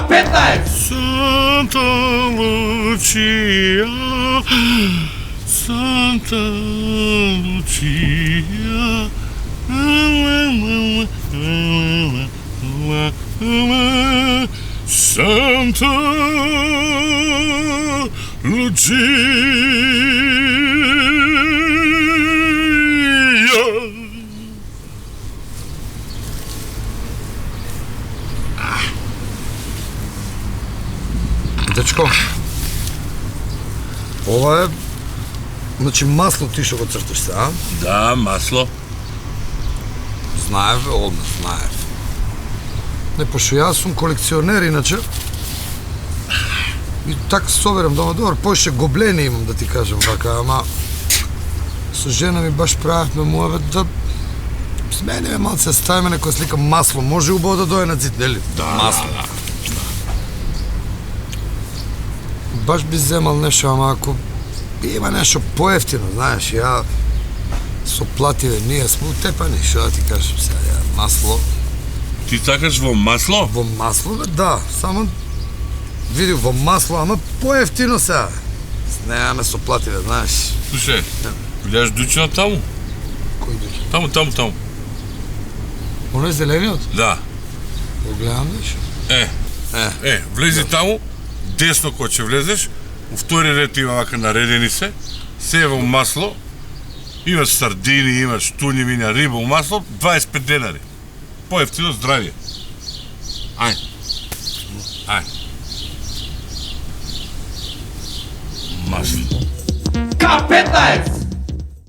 K15! Santa Lucia, Santa Lucia, Santa Lucia. Дечко, ова е, значи масло ти што го црташ се, а? Да, масло. Знаев, однес, знаев. Не, пошто јас сум колекционер, иначе. И така соберам дома, добар, поише гоблени имам, да ти кажам вака, ама со жена ми баш правевме муавет да смениме малце, ставиме некоја слика масло, може убаво да дојде на зид, нели? Да, масло. да. Баш би земал нешто, ама ако има нешто поевтино, знаеш, ја со плативе, ние сме утепани, што да ти кажам сега, ја, масло. Ти сакаш во масло? Во масло, бе, да, само види во масло, ама поевтино сега. Немаме со плативе, знаеш. Слушај, гледаш дучина таму? Кој дојде? Таму. Оној зелениот? Да. Го гледам нешто. Влези таму, десно кога ќе влезеш, у втори ред има вака наредени се во масло, имаш сардини, имаш туњевина, риба у масло, 25 денари. Поевтино здравје. Ај. Масло. K15!